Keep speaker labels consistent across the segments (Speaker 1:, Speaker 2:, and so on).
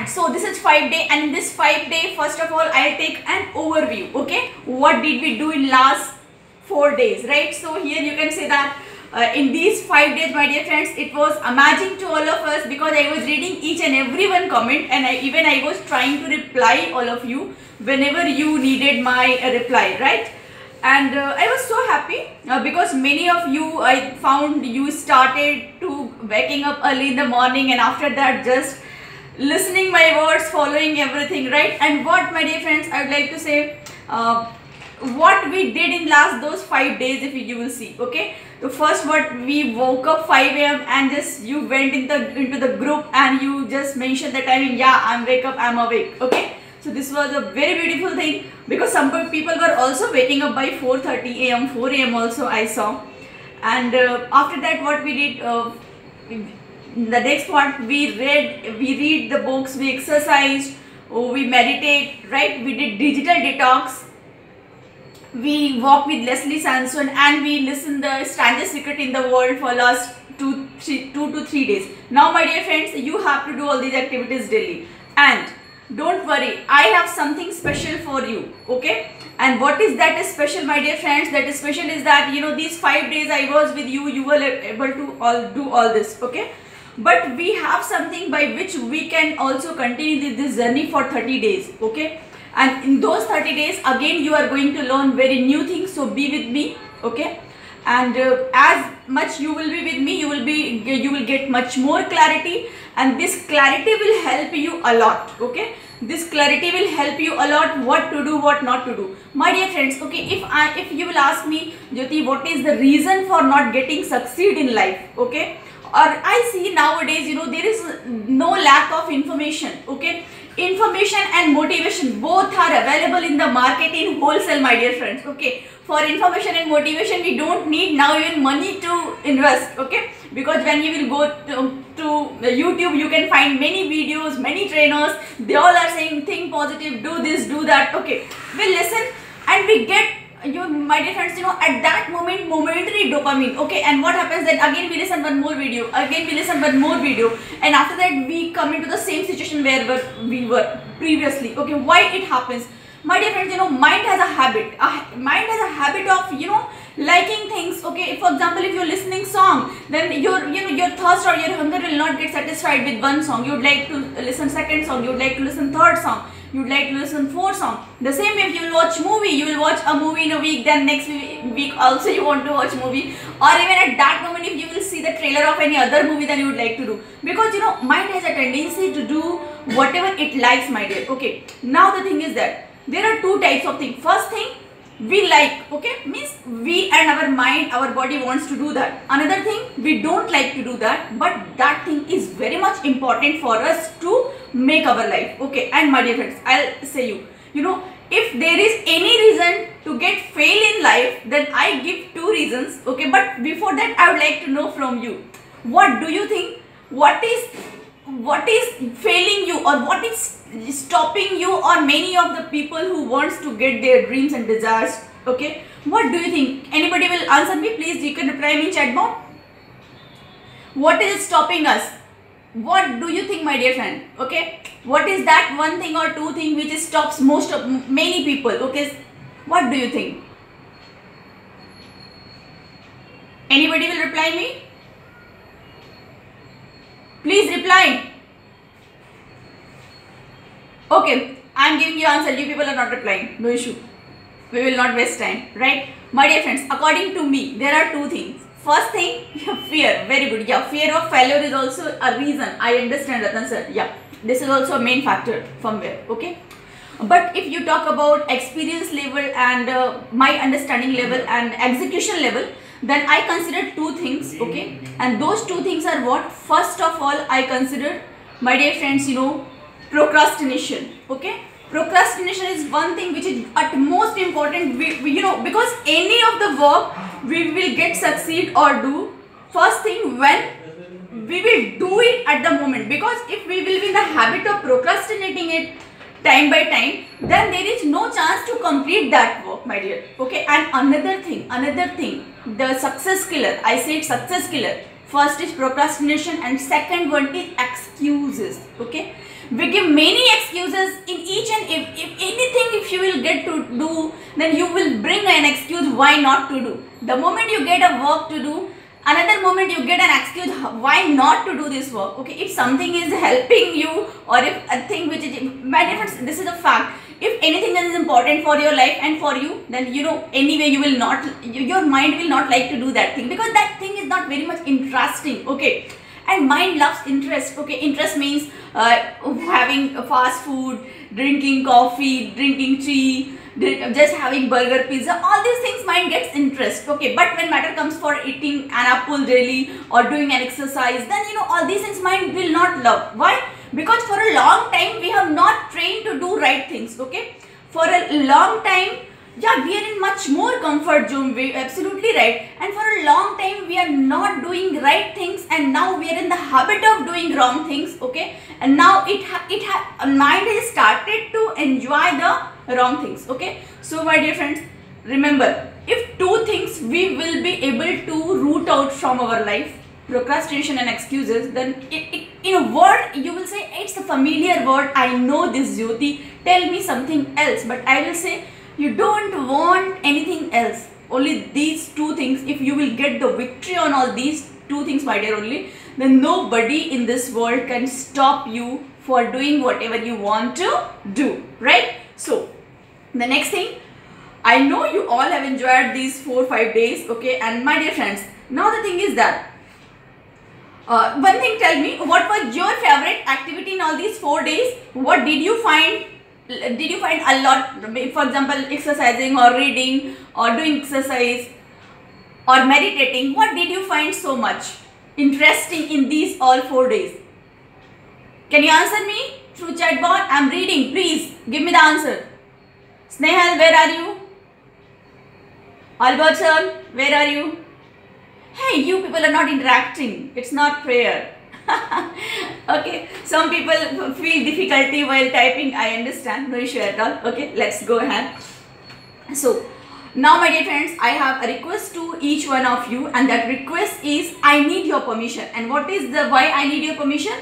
Speaker 1: start. So this is 5 day, and in this 5 day, first of all, I'll take an overview. Okay, what did we do in last 4 days, right? So here you can say that in these 5 days, my dear friends, it was amazing to all of us, because I was reading each and every one comment, and I was trying to reply all of you whenever you needed my reply, right? And I was so happy because many of you, I found you started to waking up early in the morning, and after that just listening my words, following everything, right? And what, my dear friends, I would like to say, what we did in last those 5 days, if you will see. Okay, so first, what we woke up 5 a.m. and just you went into the group and you just mentioned the timing. Yeah, I'm wake up, I'm awake. Okay, so this was a very beautiful thing, because some people were also waking up by 4:30 a.m., 4 a.m. also I saw. And after that, what we did, the next part, we read the books, we exercised, we meditate, right? We did digital detox. We walked with Leslie Sanson, and we listened the strangest secret in the world for last 2 to 3 days. Now, my dear friends, you have to do all these activities daily. And don't worry, I have something special for you. Okay, and what is that is special, my dear friends? That is special is that, you know, these 5 days I was with you, you were able to do all this. Okay, but we have something by which we can also continue this journey for 30 days. Okay, and in those 30 days, again, you are going to learn very new things. So be with me. Okay, and as much you will be with me, you will get much more clarity, and this clarity will help you a lot. Okay, this clarity will help you a lot, what to do, what not to do, my dear friends. Okay, if you will ask me, Jyoti, what is the reason for not getting succeed in life? Okay, or I see nowadays, you know, there is no lack of information. Okay, information and motivation both are available in the market in wholesale, my dear friends. Okay, for information and motivation, we don't need now even money to invest. Okay, because when you will go to YouTube, you can find many videos, many trainers, they all are saying think positive, do this, do that. Okay, we listen and we get, you, my dear friends, you know, at that moment, momentary dopamine. Okay, and what happens then? Again we listen one more video, again we listen one more video, and after that we come into the same situation where we were previously. Okay, why it happens? My dear friends, you know, mind has a habit. Mind has a habit of, you know, liking things. Okay, for example, if you're listening song, then your thirst or your hunger will not get satisfied with one song. You would like to listen second song, you would like to listen third song, you would like to listen fourth song. The same way, if you will watch movie, you will watch a movie in a week, then next week also you want to watch movie, or even at that moment, if you will see the trailer of any other movie, then you would like to do, because, you know, mind has a tendency to do whatever it likes, my dear. Okay, now the thing is that there are two types of things. First thing, we like, okay, means we and our mind, our body wants to do that. Another thing, we don't like to do that, but that thing is very much important for us to make our life. Okay, and my dear friends, I'll say you know, if there is any reason to get fail in life, then I give 2 reasons. Okay, but before that, I would like to know from you, what do you think? What is failing you, or what is stopping you, or many of the people who wants to get their dreams and desires? Okay, what do you think? Anybody will answer me, please? You can reply me in chat box. What is stopping us? What do you think, my dear friend? Okay, what is that one thing or 2 thing which stops many people? Okay, what do you think? Anybody will reply me? Please reply. Okay, I am giving you answer. You people are not replying. No issue. We will not waste time, right? My dear friends, according to me, there are 2 things. First thing, fear. Very good. Yeah, fear of failure is also a reason. I understand, Ratan sir. Yeah, this is also a main factor from where. Okay, but if you talk about experience level and my understanding level and execution level, then I consider 2 things. Okay, and those 2 things are what? First of all, I consider, my dear friends, you know, procrastination. Okay, procrastination is one thing which is at most important. We you know, because any of the work we will get succeed or do, first thing, when we will do it at the moment, because if we will be in the habit of procrastinating it time by time, then there is no chance to complete that work, my dear. Okay, and another thing, the success killer, I said success killer, First is procrastination and second one is excuses. Okay, we give many excuses in each and if anything. If you will get to do, then you will bring an excuse why not to do. The moment you get a work to do, another moment you get an excuse why not to do this work. Okay, if something is helping you, or if a thing which is, my dear friends, this is a fact. If anything that is important for your life and for you, then anyway you will not, your mind will not like to do that thing, because that thing is not very much interesting. Okay, and mind loves interest. Okay, interest means having fast food, drinking coffee, drinking tea, just having burger, pizza, all these things mind gets interest. Okay, but when matter comes for eating an apple daily or doing an exercise, then all these things mind will not love. Why? Because for a long time we have not trained to do right things. Okay, for a long time, yeah, we are in much more comfort zone. We absolutely right. And for a long time we are not doing right things, and now we are in the habit of doing wrong things. Okay, and now mind has started to enjoy the wrong things. Okay, so my dear friends, remember, if two things we will be able to root out from our life, procrastination and excuses, then in a word you will say it's a familiar word. I know this, Jyoti, tell me something else. But I will say, you don't want anything else, only these two things. If you will get the victory on all these two things, my dear, only, then nobody in this world can stop you for doing whatever you want to do, right? So the next thing, I know you all have enjoyed these 4-5 days. Okay, and my dear friends, now the thing is that one thing, tell me, what was your favorite activity in all these 4 days? What did you find? Did you find a lot, for example, exercising or reading or doing exercise or meditating? What did you find so much interesting in these all 4 days? Can you answer me through chat box? I am reading. Please give me the answer. Snehal, where are you? Albertson, where are you? Hey, you people are not interacting. It's not fair. Okay, some people feel difficulty while typing. I understand, no issue at all. Okay, let's go ahead. So now, my dear friends, I have a request to each one of you, and that request is, I need your permission. And what is the why I need your permission?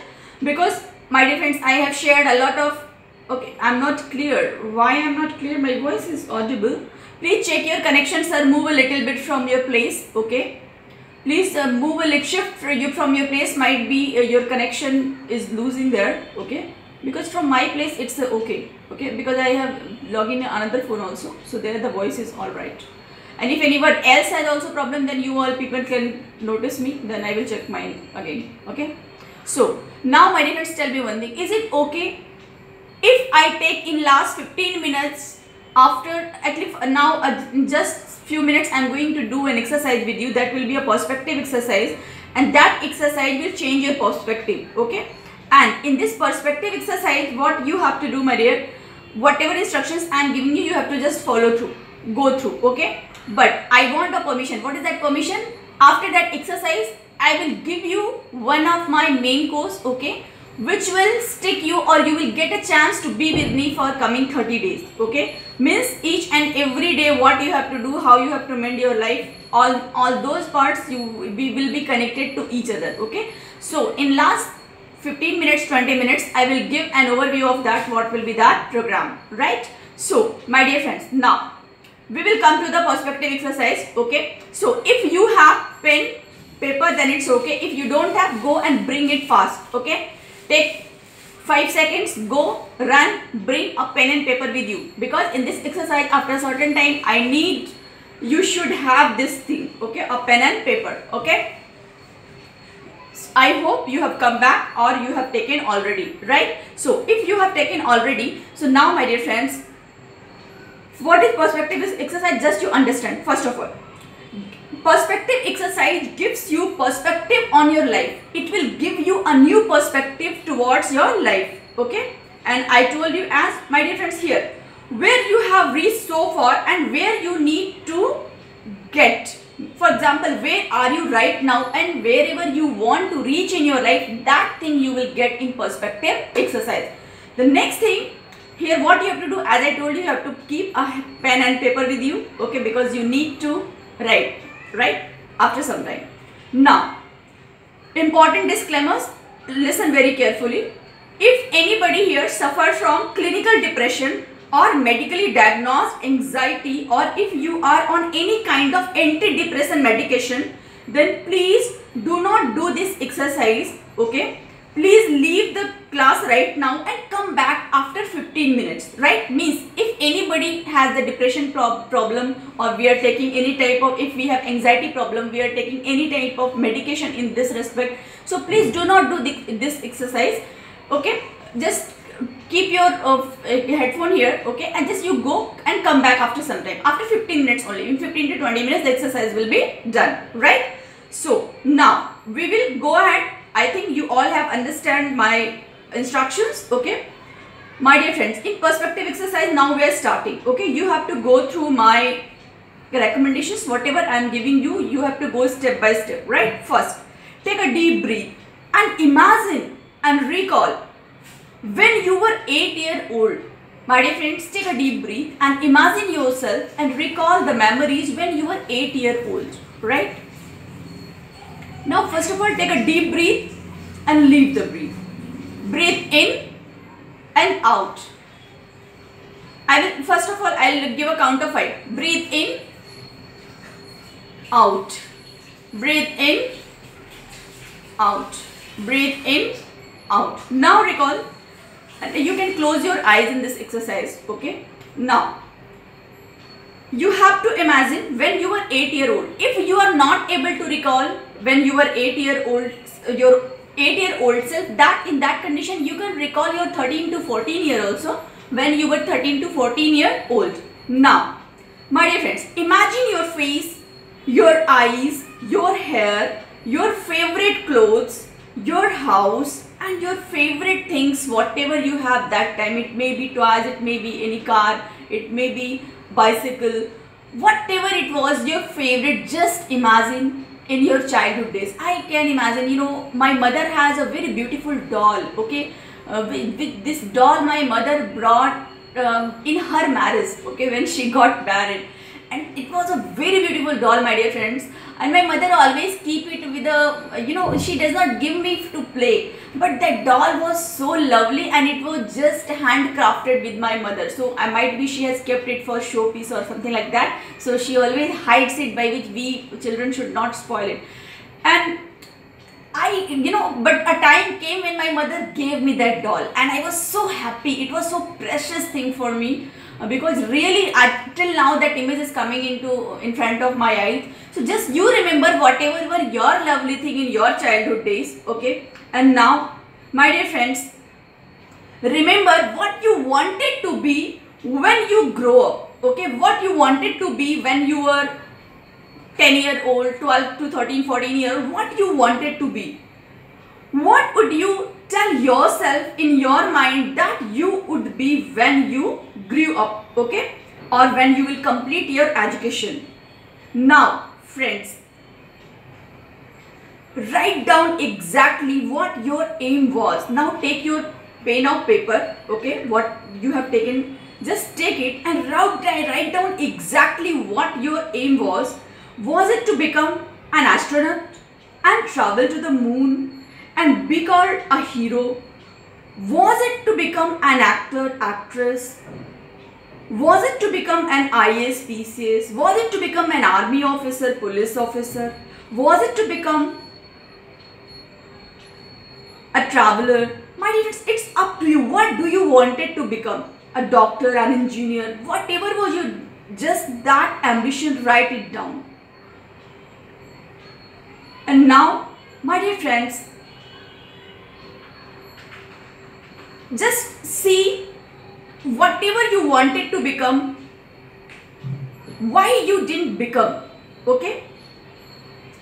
Speaker 1: Because, my dear friends, I have shared a lot of, okay, I'm not clear. Why I'm not clear? My voice is audible. Please check your connection, sir. Move a little bit from your place. Okay, please move a little, shift you from your place. Might be your connection is losing there. Okay, because from my place it's okay. Okay, because I have logged in another phone also, so there the voice is all right. And if anyone else has also problem, then you all people can notice me, then I will check mine again. Okay, so now, my dear friends, tell me one thing. Is it okay if I take in last 15 minutes, after at least now just few minutes, I am going to do an exercise with you? That will be a perspective exercise, and that exercise will change your perspective. Okay, and in this perspective exercise, what you have to do, my dear, whatever instructions I am giving you, you have to just follow through, go through. Okay, but I want a permission. What is that permission? After that exercise, I will give you one of my main course. Okay, which will stick you, or you will get a chance to be with me for coming 30 days. Okay, means each and every day what you have to do, how you have to mend your life, all those parts we will be connected to each other. Okay, so in last 15 minutes, 20 minutes, I will give an overview of that, what will be that program, right? So my dear friends, now we will come to the perspective exercise. Okay, so if you have pen, paper, then it's okay. If you don't have, go and bring it fast. Okay, take 5 seconds, go, run, bring a pen and paper with you, because in this exercise after a certain time I need, you should have this thing. Okay, a pen and paper. Okay, I hope you have come back or you have taken already, right? So if you have taken already, so now, my dear friends, what is perspective exercise? Just you understand, first of all, perspective exercise gives you perspective on your life. It will give you a new perspective towards your life. Okay, and I told you, as my dear friends, here where you have reached so far and where you need to get. For example, where are you right now and wherever you want to reach in your life, that thing you will get in perspective exercise. The next thing here, what you have to do, as I told you, you have to keep a pen and paper with you. Okay, because you need to write, right, after some time. Now Important disclaimers, listen very carefully. If anybody here suffers from clinical depression or medically diagnosed anxiety, or if you are on any kind of antidepressant medication, then please do not do this exercise, okay? Please leave the class right now and come back after 15 minutes, right? Means if anybody has the depression problem, or we are taking any type of, if we have anxiety problem, we are taking any type of medication in this respect, so please do not do this exercise, okay? Just keep your headphone here, okay, and just you go and come back after some time, after 15 minutes only. In 15 to 20 minutes the exercise will be done, right? So now we will go ahead. I think you all have understand my instructions, okay? My dear friends, in perspective exercise now we are starting, okay? You have to go through my recommendations, whatever I am giving you, you have to go step by step, right? First, take a deep breath and imagine and recall when you were 8-year-old. My dear friends, take a deep breath and imagine yourself and recall the memories when you were 8-year-old, right? Now first of all, take a deep breath and leave the breath. Breathe in and out. First of all, I will give a count of 5. Breathe in, out. Breathe in, out. Breathe in, out. Now recall, and you can close your eyes in this exercise, okay? Now, you have to imagine when you were 8-year-old. If you are not able to recall when you were 8-year-old, your 8-year-old self, that in that condition you can recall your 13 to 14 year also, when you were 13 to 14 year old. Now, my dear friends, imagine your face, your eyes, your hair, your favorite clothes, your house, and your favorite things, whatever you have that time. It may be toys, it may be any car, it may be bicycle, whatever it was your favorite. Just imagine in your childhood days. I can imagine, you know, my mother has a very beautiful doll, okay? With this doll my mother brought in her marriage, okay, when she got married, and it was a very beautiful doll, my dear friends. And my mother always keep it with a, you know, she does not give me to play, but that doll was so lovely and it was just handcrafted with my mother. So I might be she has kept it for showpiece or something like that. So she always hides it, by which we children should not spoil it. And I, you know, but a time came when my mother gave me that doll and I was so happy. It was so precious thing for me, because really till now that image is coming in front of my eyes. So just you remember whatever were your lovely thing in your childhood days, okay? And now, my dear friends, remember what you wanted to be when you grow up, okay? What you wanted to be when you were 10-year-old, 12 to 13, 14 years, what you wanted to be. What would you tell yourself in your mind that you would be when you grew up, okay? Or when you will complete your education. Now, friends, write down exactly what your aim was. Now take your pen or paper, okay, what you have taken, just take it and write down exactly what your aim was. Was it to become an astronaut and travel to the moon and be called a hero? Was it to become an actor, actress? Was it to become an IAS, PCS? Was it to become an army officer, police officer? Was it to become a traveler? My dear friends, it's up to you. What do you want it to become? A doctor, an engineer, whatever was your, just that ambition, write it down. And now, my dear friends, just see whatever you wanted to become, why you didn't become, okay?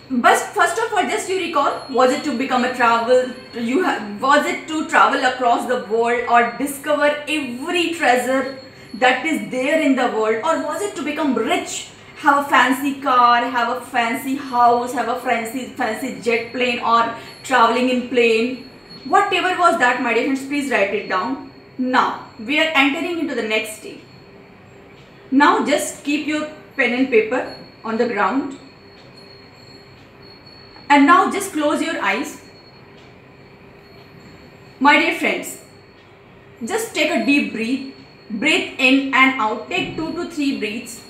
Speaker 1: But first of all, just you recall, was it to become a travel, was it to travel across the world or discover every treasure that is there in the world, or was it to become rich, have a fancy car, have a fancy house, have a fancy jet plane, or traveling in plane? Whatever was that, my dear friends, please write it down. Now, we are entering into the next stage. Now, just keep your pen and paper on the ground. And now, just close your eyes My dear friends, just take a deep breath. Breathe in and out. Take 2 to 3 breaths.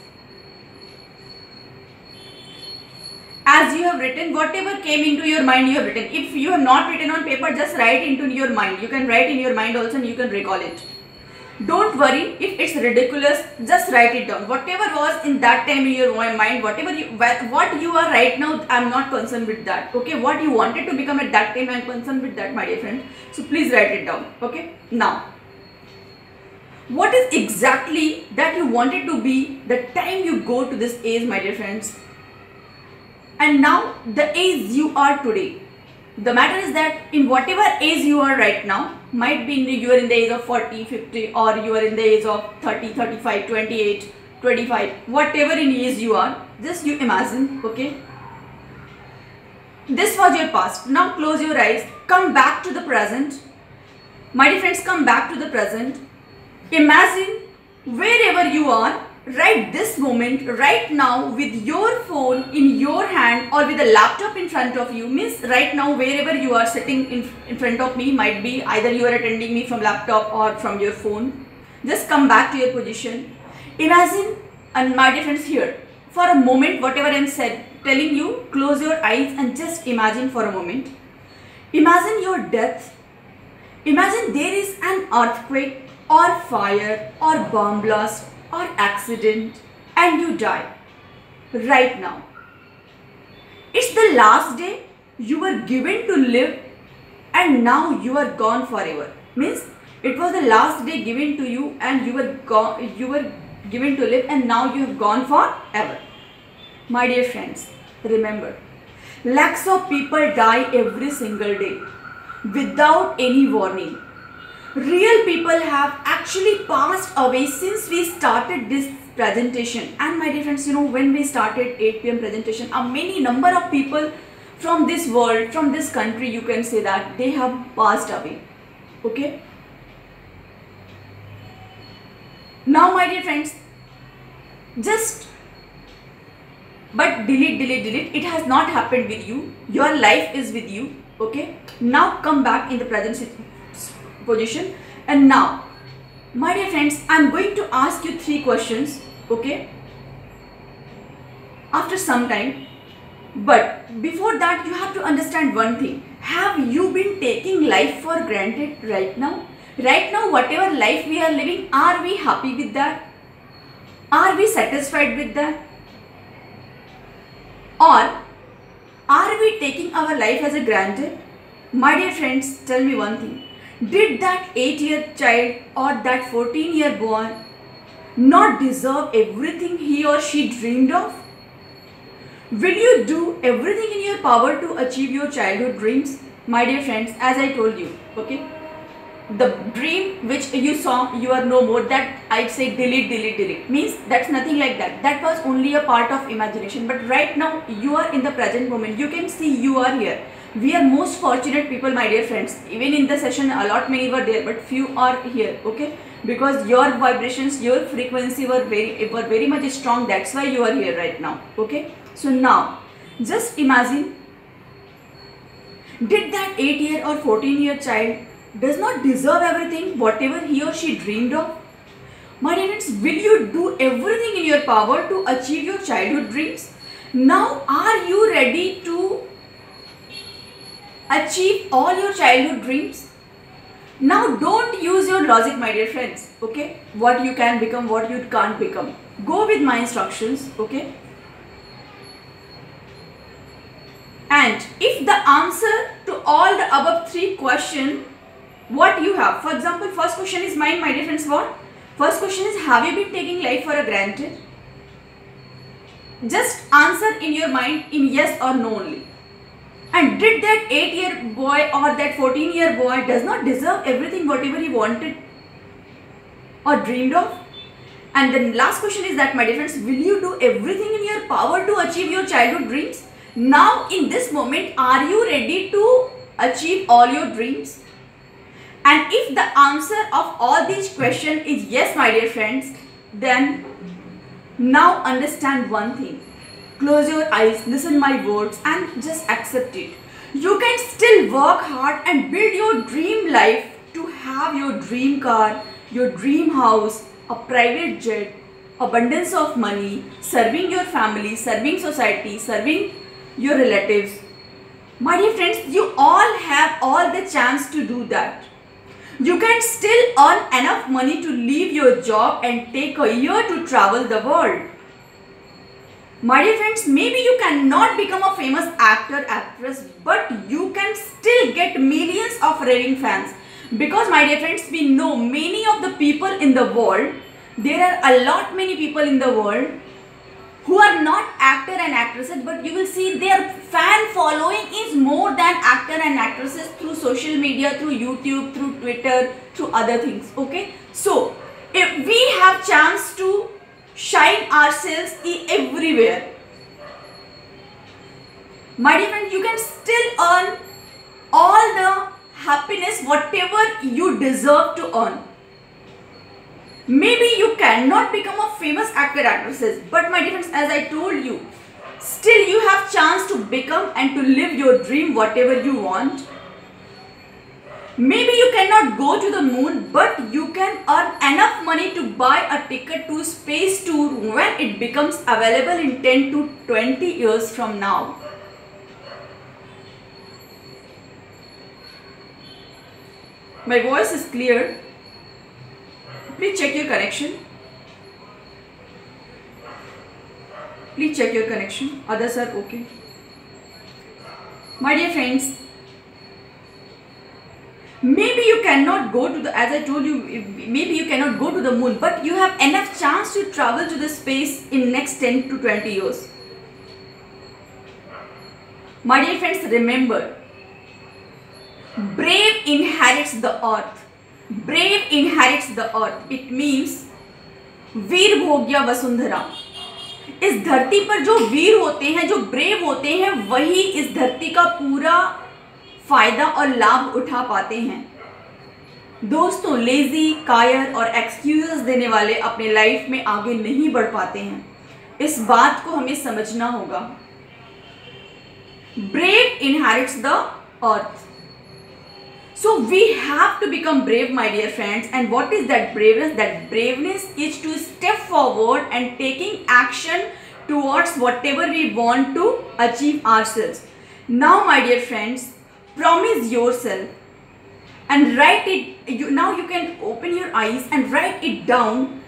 Speaker 1: As you have written, whatever came into your mind, you have written. If you have not written on paper, just write into your mind. You can write in your mind also and you can recall it. Don't worry if it's ridiculous, just write it down. Whatever was in that time in your mind, what you are right now, I'm not concerned with that. Okay, what you wanted to become at that time, I'm concerned with that, my dear friend. So please write it down. Okay, now, what is exactly that you wanted to be the time you go to this age, my dear friends? And now the age you are today. The matter is that in whatever age you are right now, might be you are in the age of 40, 50, or you are in the age of 30, 35, 28, 25, whatever in age you are, just you imagine, okay? This was your past. Now close your eyes, come back to the present. My dear friends, come back to the present. Imagine wherever you are, right this moment, right now, with your phone in your hand or with a laptop in front of you. Means right now wherever you are sitting in front of me, might be either you are attending me from laptop or from your phone. Just come back to your position. Imagine, and my dear friends, here for a moment, whatever I am telling you, close your eyes and just imagine for a moment. Imagine your death. Imagine there is an earthquake or fire or bomb blast or accident and you die right now. It's the last day you were given to live and now you are gone forever. Means it was the last day given to you and you were given to live and now you have gone forever. My dear friends, remember, lakhs of people die every single day without any warning. Real people have actually passed away since we started this presentation. And my dear friends, you know, when we started 8 PM presentation, a many number of people from this world, from this country, you can say that they have passed away. Okay. Now, my dear friends, but delete. It has not happened with you. Your life is with you. Okay. Now come back in the present position. And now, my dear friends, I'm going to ask you 3 questions. Okay. After some time. But before that, you have to understand one thing. Have you been taking life for granted right now? Right now, whatever life we are living, are we happy with that? Are we satisfied with that? Or are we taking our life as a granted? My dear friends, tell me one thing. Did that 8-year child or that 14-year boy not deserve everything he or she dreamed of? Will you do everything in your power to achieve your childhood dreams? My dear friends, as I told you, okay, the dream which you saw, you are no more, that I'd say delete. Means that's nothing like that. That was only a part of imagination. But right now, you are in the present moment. You can see you are here. We are most fortunate people, my dear friends. Even in the session, a lot many were there, but few are here, okay? Because your vibrations, your frequency were very much strong. That's why you are here right now, okay? So now, just imagine, did that 8-year or 14-year child does not deserve everything, whatever he or she dreamed of? My dear friends, will you do everything in your power to achieve your childhood dreams? Now, are you ready to achieve all your childhood dreams? Now, don't use your logic, my dear friends, okay? What you can become, what you can't become. Go with my instructions, okay? And if the answer to all the above 3 questions, what you have, for example, first question is mine, my dear friends, what? First question is, have you been taking life for granted? Just answer in your mind in yes or no only. And did that 8-year boy or that 14-year boy does not deserve everything whatever he wanted or dreamed of? And the last question is that, my dear friends, will you do everything in your power to achieve your childhood dreams? Now in this moment, are you ready to achieve all your dreams? And if the answer of all these questions is yes, my dear friends, then now understand one thing. Close your eyes, listen my words and just accept it. You can still work hard and build your dream life to have your dream car, your dream house, a private jet, abundance of money, serving your family, serving society, serving your relatives. My dear friends, you all have all the chance to do that. You can still earn enough money to leave your job and take a year to travel the world. My dear friends, maybe you cannot become a famous actor, actress, but you can still get millions of raving fans. Because my dear friends, we know many of the people in the world, there are a lot many people in the world who are not actor and actresses, but you will see their fan following is more than actor and actresses through social media, through YouTube, through Twitter, through other things. Okay, so if we have chance to shine ourselves everywhere, my dear friend, you can still earn all the happiness whatever you deserve to earn. Maybe you cannot become a famous actor, actresses, but my dear friends, as I told you, still you have chance to become and to live your dream whatever you want. Maybe you cannot go to the moon, but you can earn enough money to buy a ticket to space tour when it becomes available in 10 to 20 years from now. My voice is clear. Please check your connection. Please check your connection. Others are okay. My dear friends, maybe you cannot go to the, as I told you, maybe you cannot go to the moon, but you have enough chance to travel to the space in next 10 to 20 years. My dear friends, remember, brave inherits the earth. Brave inherits the earth. It means वीर भोग्या वसुंधरा. इस धरती पर जो वीर होते हैं, जो brave होते हैं, वही इस धरती का पूरा फायदा और लाभ उठा पाते हैं. दोस्तों, लेजी, कायर और एक्सक्यूजेस देने वाले अपने लाइफ में आगे नहीं बढ़ पाते हैं. इस बात को हमें समझना होगा. Brave inherits the earth. So we have to become brave, my dear friends. And what is that braveness? That braveness is to step forward and taking action towards whatever we want to achieve ourselves. Now, my dear friends, promise yourself and write it. Now you can open your eyes and write it down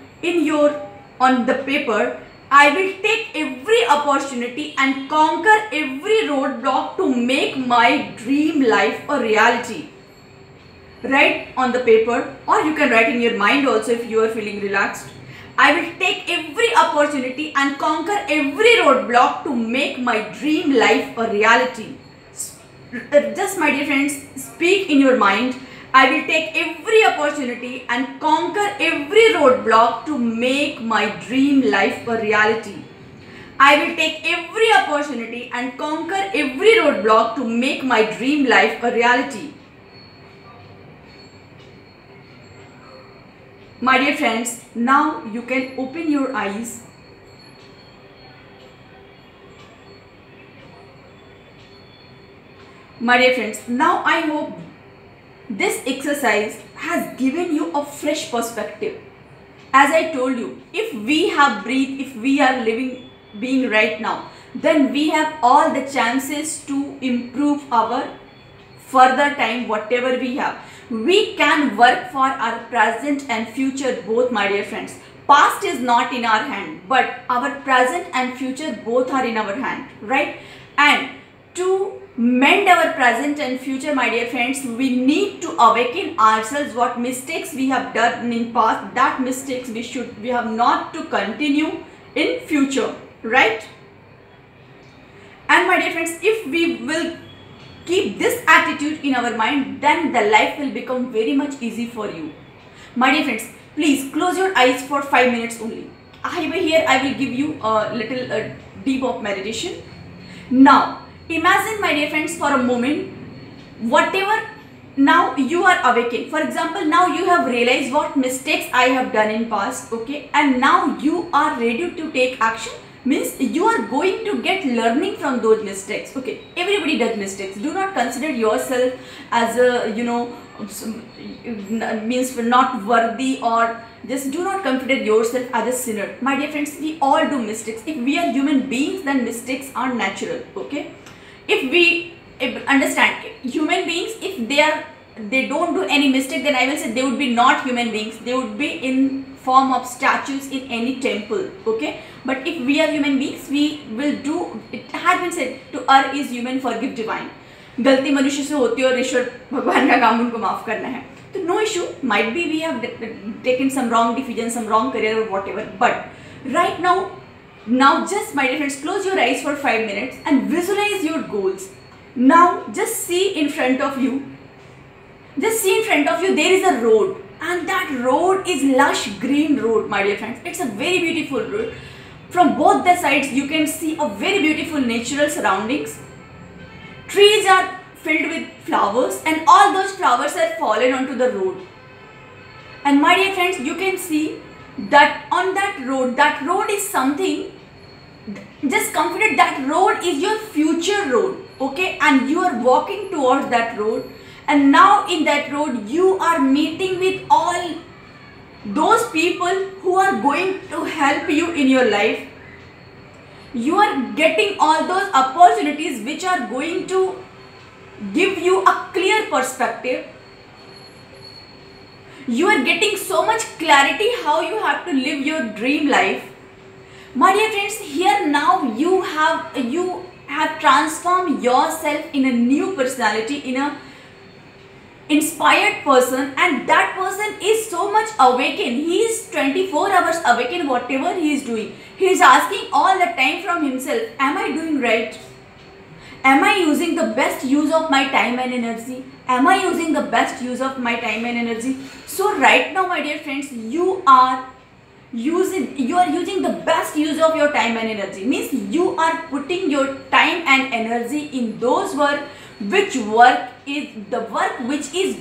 Speaker 1: on the paper. I will take every opportunity and conquer every roadblock to make my dream life a reality. Write on the paper, or you can write in your mind also if you are feeling relaxed. I will take every opportunity and conquer every roadblock to make my dream life a reality. Just, my dear friends, speak in your mind. I will take every opportunity and conquer every roadblock to make my dream life a reality. I will take every opportunity and conquer every roadblock to make my dream life a reality. My dear friends, now you can open your eyes. My dear friends, now I hope this exercise has given you a fresh perspective. As I told you, if we have breathed, if we are being right now, then we have all the chances to improve our further time, whatever we have. We can work for our present and future both, my dear friends. Past is not in our hand, but our present and future both are in our hand, right? And to mend our present and future, my dear friends, we need to awaken ourselves what mistakes we have done in past. That mistakes we have not to continue in future, right? And my dear friends, if we will keep this attitude in our mind, then the life will become very much easy for you. My dear friends, please close your eyes for 5 minutes only. I will give you a little deep of meditation. Now, imagine, my dear friends, for a moment, whatever now you are awakened. For example, now you have realized what mistakes I have done in past, okay? And now you are ready to take action. means you are going to get learning from those mistakes. Okay, everybody does mistakes. Do not consider yourself as a, you know, means not worthy, or just do not consider yourself as a sinner. My dear friends, we all do mistakes. If we are human beings, then mistakes are natural. Okay, if we understand human beings, if they don't do any mistake, then I will say they would be not human beings. They would be in form of statues in any temple. Okay, but if we are human beings, we will do, it has been said, to err is human, forgive divine. गलती मनुष्य से होती है और ईश्वर भगवान का काम उनको माफ करना है, तो no issue. Might be we have taken some wrong decision, some wrong career और whatever, but right now just, my dear friends, close your eyes for 5 minutes and visualize your goals. Now just see in front of you, there is a road, and that road is lush green road, my dear friends. It's a very beautiful road. From both the sides you can see a very beautiful natural surroundings. Trees are filled with flowers, and all those flowers are fallen onto the road. And my dear friends, you can see that on that road is something, just consider that road is your future road. Okay, and you are walking towards that road, and now in that road you are meeting with all those people who are going to help you in your life. You are getting all those opportunities which are going to give you a clear perspective. You are getting so much clarity how you have to live your dream life. My dear friends, here now you have transformed yourself in a new personality, in a inspired person, and that person is so much awakened. He is 24 hours awakened whatever he is doing. He is asking all the time from himself, am I doing right? Am I using the best use of my time and energy? Am I using the best use of my time and energy? So right now, my dear friends, you are using the best use of your time and energy. Means you are putting your time and energy in those work which is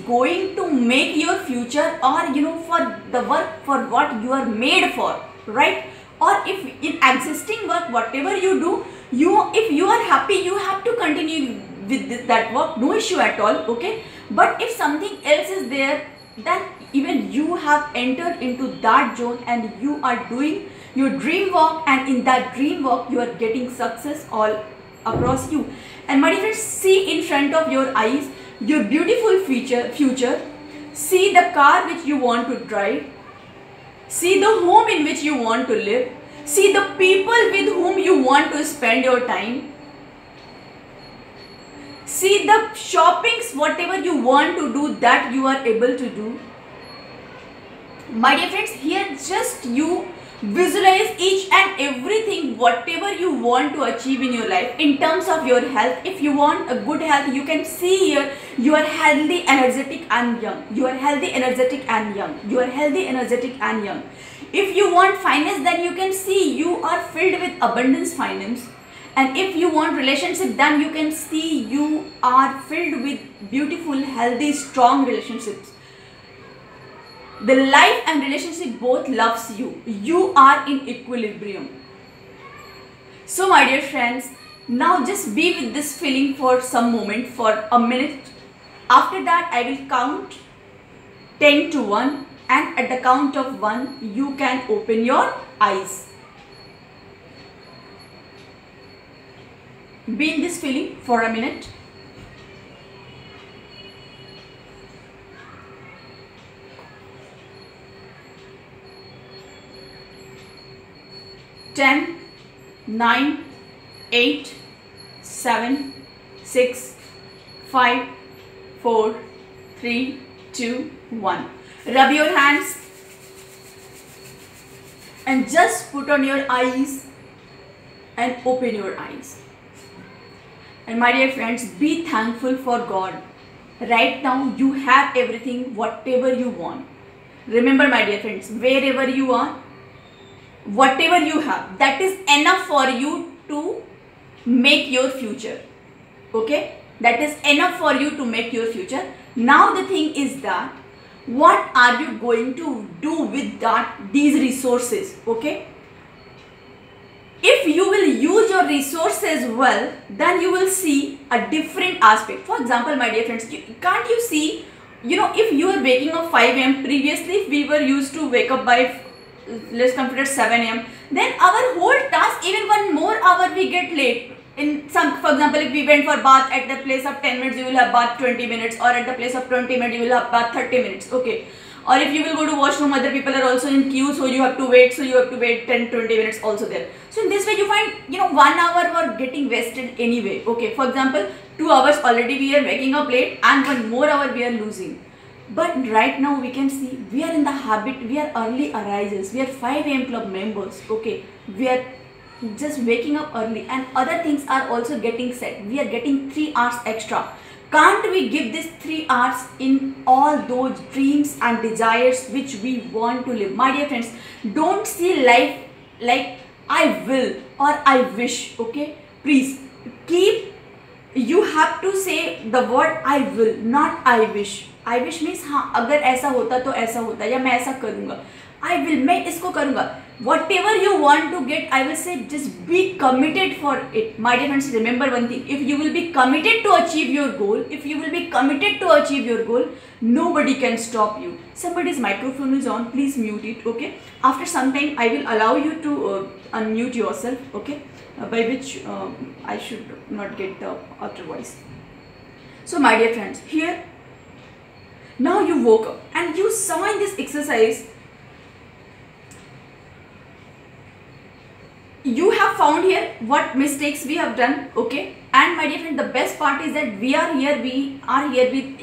Speaker 1: going to make your future, or for the work for what you are made for, right? Or if in existing work, whatever you do, if you are happy, you have to continue with that work, no issue at all. Okay, but if something else is there, then even you have entered into that zone and you are doing your dream work, and in that dream work you are getting success all across you. And my dear friends, see in front of your eyes your beautiful future. See the car which you want to drive. See the home in which you want to live. See the people with whom you want to spend your time. See the shoppings, whatever you want to do, that you are able to do. My dear friends, here just you visualize each and everything, whatever you want to achieve in your life in terms of your health. If you want a good health, you can see here you are healthy, energetic and young. You are healthy, energetic and young. You are healthy, energetic and young. If you want finance, then you can see you are filled with abundance finance. And if you want relationship, then you can see you are filled with beautiful, healthy, strong relationships. The life and relationship both loves you. You are in equilibrium. So my dear friends, now just be with this feeling for some moment, for a minute. After that, I will count 10 to 1, and at the count of 1, you can open your eyes. Be in this feeling for a minute. 10, 9, 8, 7, 6, 5, 4, 3, 2, 1. Rub your hands and just put on your eyes and open your eyes. And my dear friends, be thankful for God. Right now you have everything, whatever you want. Remember my dear friends, wherever you are, whatever you have, that is enough for you to make your future. Okay, that is enough for you to make your future. Now the thing is that what are you going to do with these resources? Okay, if you will use your resources well, then you will see a different aspect. For example, my dear friends, can't you see, if you are waking up 5 a.m. previously, if we were used to wake up by, let's consider 7 a.m., then our whole task, even 1 more hour we get late. In some, for example, if we went for bath, at the place of 10 minutes you will have bath 20 minutes, or at the place of 20 minutes you will have bath 30 minutes, okay. Or if you will go to washroom, other people are also in queue, so you have to wait, 10-20 minutes also there. So in this way you find, 1 hour were getting wasted anyway, okay. For example, 2 hours already we are waking up late, and 1 more hour we are losing. But right now we can see we are in the habit, we are early arisers, we are 5 a.m. club members, okay. We are just waking up early, and other things are also getting set. We are getting 3 hours extra. Can't we give this 3 hours in all those dreams and desires which we want to live? My dear friends, don't see life like I will or I wish, okay. Please you have to say the word I will, not I wish. I wish means हाँ, अगर ऐसा होता तो ऐसा होता, या मैं ऐसा करूँगा. I will, मैं इसको करूँगा. Whatever you want to get, I will say, just be committed for it. My dear friends, remember one thing: if you will be committed to achieve your goal, if you will be committed to achieve your goal, nobody can stop you. Somebody's microphone is on, please mute it, okay. After some time I will allow you to unmute yourself, okay, by which I should not get the outer voice. So my dear friends, here now you woke up and you saw in this exercise, you have found here what mistakes we have done, okay. And my dear friend, the best part is that we are here with,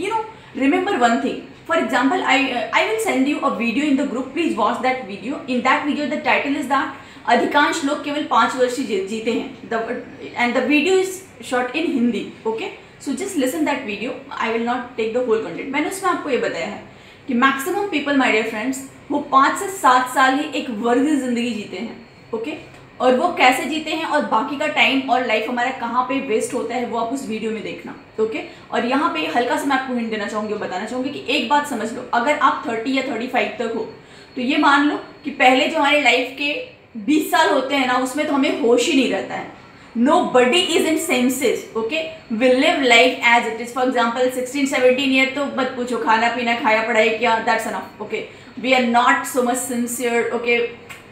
Speaker 1: remember one thing. For example, I will send you a video in the group, please watch that video. In that video the title is that अधिकांश लोग केवल 5 वर्ष ही जीते हैं, and the video is shot in Hindi, okay. So just listen that video, I will not take the whole content. मैंने उसमें आपको ये बताया है कि maximum people, my dear friends, वो 5 से 7 साल ही एक वर्ग जिंदगी जीते हैं, ओके. और वो कैसे जीते हैं और बाकी का टाइम और लाइफ हमारा कहाँ पे वेस्ट होता है, वो आप उस वीडियो में देखना, ओके. और यहाँ पे हल्का सा मैं आपको हिंट देना चाहूँगी और बताना चाहूँगी कि एक बात समझ लो, अगर आप 30 या 35 तक हो तो ये मान लो कि पहले जो हमारे लाइफ के 20 साल होते हैं ना, उसमें तो हमें होश ही नहीं रहता है. Nobody is in senses, okay. We live life as it is. For example, 16-17 year तो मत पूछो, खाना पीना खाया पढ़ाई किया, that's enough, okay. We are not so much sincere, okay,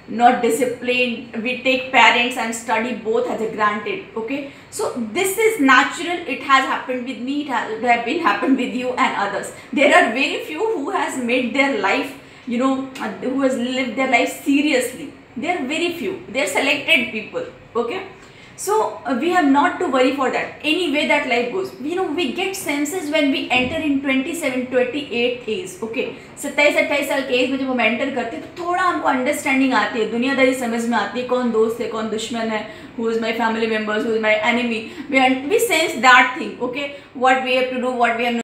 Speaker 1: not disciplined. We take parents and study both as a granted, okay. So this is natural, it has happened with me, it has been happened with you and others. There are very few who has made their life, who has lived their life seriously. There are very few, they are selected people, okay. So we have not to worry for that. Any way that life goes, we get senses when we enter in 27-28 age, okay. 27-28 साल के as में जब हम enter करते हैं तो थोड़ा हमको अंडरस्टैंडिंग आती है, दुनियादारी समझ में आती है, कौन दोस्त है कौन दुश्मन है, who is my family members, who is my enemy. We sense that thing, okay, what we have to do, what we have